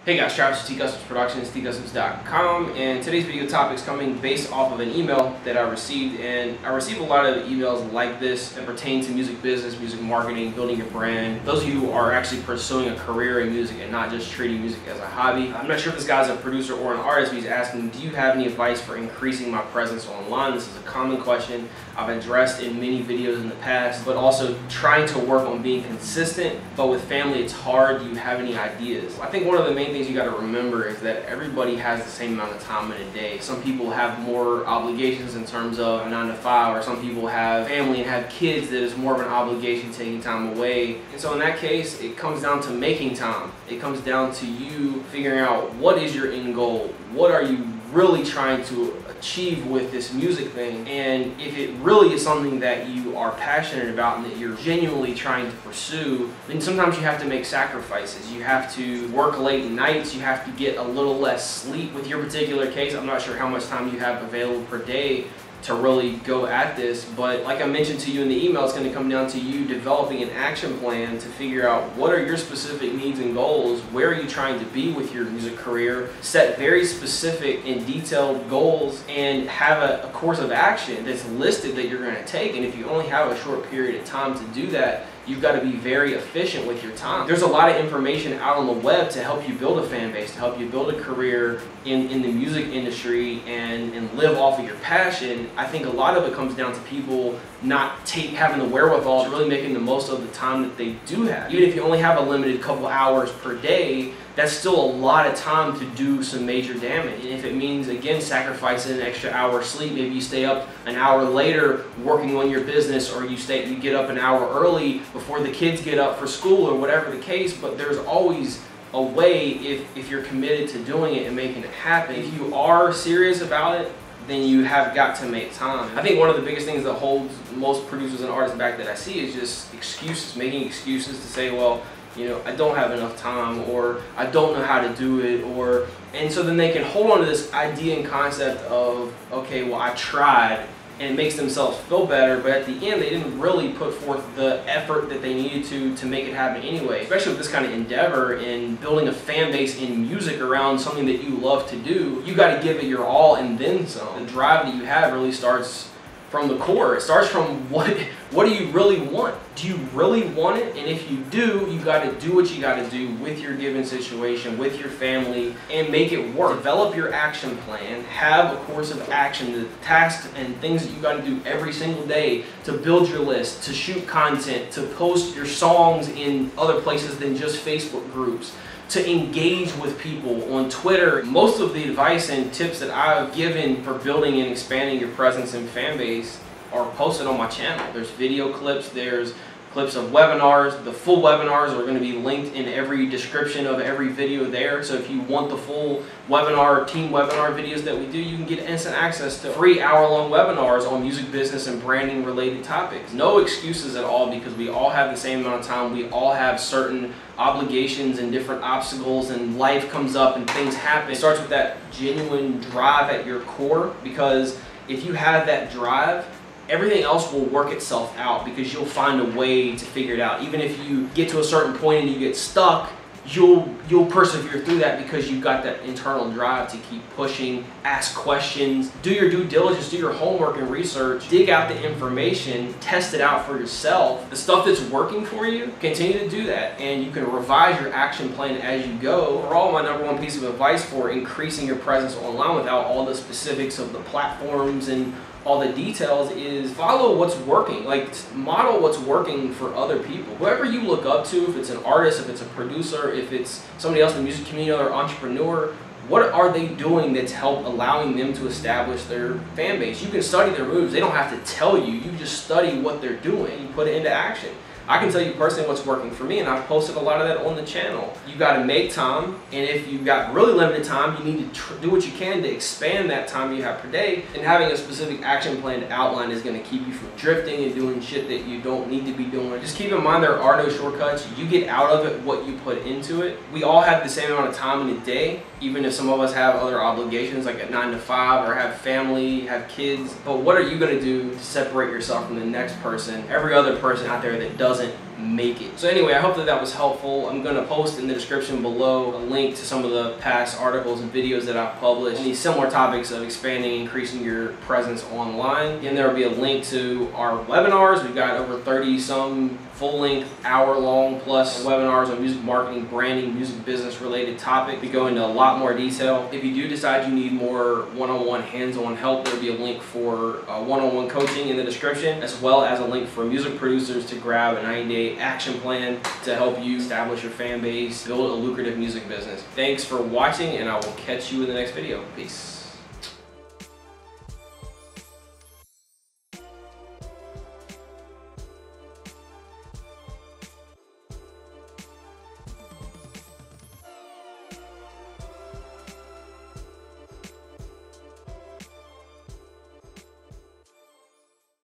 Hey guys, Travis with TCustomz Productions, TCustomz.com, and today's video topic is coming based off of an email that I received, and I receive a lot of emails like this that pertain to music business, music marketing, building your brand. Those of you who are actually pursuing a career in music and not just treating music as a hobby. I'm not sure if this guy's a producer or an artist, but he's asking, do you have any advice for increasing my presence online? This is a common question I've addressed in many videos in the past, but also trying to work on being consistent, but with family it's hard. Do you have any ideas? I think one of the main things you got to remember is that everybody has the same amount of time in a day. Some people have more obligations in terms of a 9 to 5, or some people have family and have kids that is more of an obligation taking time away. And so in that case, it comes down to making time. It comes down to you figuring out what is your end goal. What are you really trying to achieve with this music thing? And if it really is something that you are passionate about and that you're genuinely trying to pursue, then sometimes you have to make sacrifices. You have to work late nights, you have to get a little less sleep. With your particular case, I'm not sure how much time you have available per day to really go at this, but like I mentioned to you in the email, it's going to come down to you developing an action plan to figure out what are your specific needs and goals, where are you trying to be with your music career, set very specific and detailed goals, and have a course of action that's listed that you're going to take. And if you only have a short period of time to do that, you've got to be very efficient with your time. There's a lot of information out on the web to help you build a fan base, to help you build a career in the music industry and live off of your passion. I think a lot of it comes down to people not having the wherewithal to really making the most of the time that they do have. Even if you only have a limited couple hours per day, that's still a lot of time to do some major damage. And if it means, again, sacrificing an extra hour of sleep, maybe you stay up an hour later working on your business, or you get up an hour early before the kids get up for school, or whatever the case, but there's always a way if you're committed to doing it and making it happen. If you are serious about it, then you have got to make time. I think one of the biggest things that holds most producers and artists back that I see is just excuses, making excuses to say, well, you know, I don't have enough time, or I don't know how to do it, and so then they can hold on to this idea and concept of, okay, well, I tried, and it makes themselves feel better, but at the end they didn't really put forth the effort that they needed to make it happen anyway. Especially with this kind of endeavor in building a fan base in music around something that you love to do, you got to give it your all and then some. The drive that you have really starts from the core. It starts from what do you really want? Do you really want it? And if you do, you got to do what you got to do with your given situation, with your family, and make it work. Develop your action plan, have a course of action, the tasks and things that you got to do every single day to build your list, to shoot content, to post your songs in other places than just Facebook groups, to engage with people on Twitter. Most of the advice and tips that I've given for building and expanding your presence and fan base are posted on my channel. There's video clips, there's clips of webinars. The full webinars are going to be linked in every description of every video there. So if you want the full webinar, team webinar videos that we do, you can get instant access to free hour-long webinars on music business and branding related topics. No excuses at all, because we all have the same amount of time. We all have certain obligations and different obstacles, and life comes up and things happen. It starts with that genuine drive at your core, because if you have that drive, everything else will work itself out, because you'll find a way to figure it out. Even if you get to a certain point and you get stuck, you'll persevere through that, because you've got that internal drive to keep pushing, ask questions, do your due diligence, do your homework and research, dig out the information, test it out for yourself. The stuff that's working for you, continue to do that, and you can revise your action plan as you go. Overall, my #1 piece of advice for increasing your presence online without all the specifics of the platforms and all the details is follow what's working. Like, model what's working for other people. Whoever you look up to, if it's an artist, if it's a producer, if it's somebody else in the music community or entrepreneur, what are they doing that's allowing them to establish their fan base? You can study their moves. They don't have to tell you. You just study what they're doing. You put it into action. I can tell you personally what's working for me, and I've posted a lot of that on the channel. You got to make time, and if you've got really limited time, you need to do what you can to expand that time you have per day, and having a specific action plan to outline is going to keep you from drifting and doing shit that you don't need to be doing. Just keep in mind there are no shortcuts. You get out of it what you put into it. We all have the same amount of time in a day, even if some of us have other obligations like a 9 to 5 or have family, have kids. But what are you going to do to separate yourself from the next person, every other person out there that doesn't make it. So anyway, I hope that that was helpful. I'm going to post in the description below a link to some of the past articles and videos that I've published on these similar topics of expanding and increasing your presence online. Again, there will be a link to our webinars. We've got over 30 some full-length, hour-long plus webinars on music marketing, branding, music business related topics. We go into a lot more detail. If you do decide you need more one-on-one hands-on help, there'll be a link for one-on-one coaching in the description, as well as a link for music producers to grab a 90-day action plan to help you establish your fan base, build a lucrative music business. Thanks for watching, and I will catch you in the next video. Peace.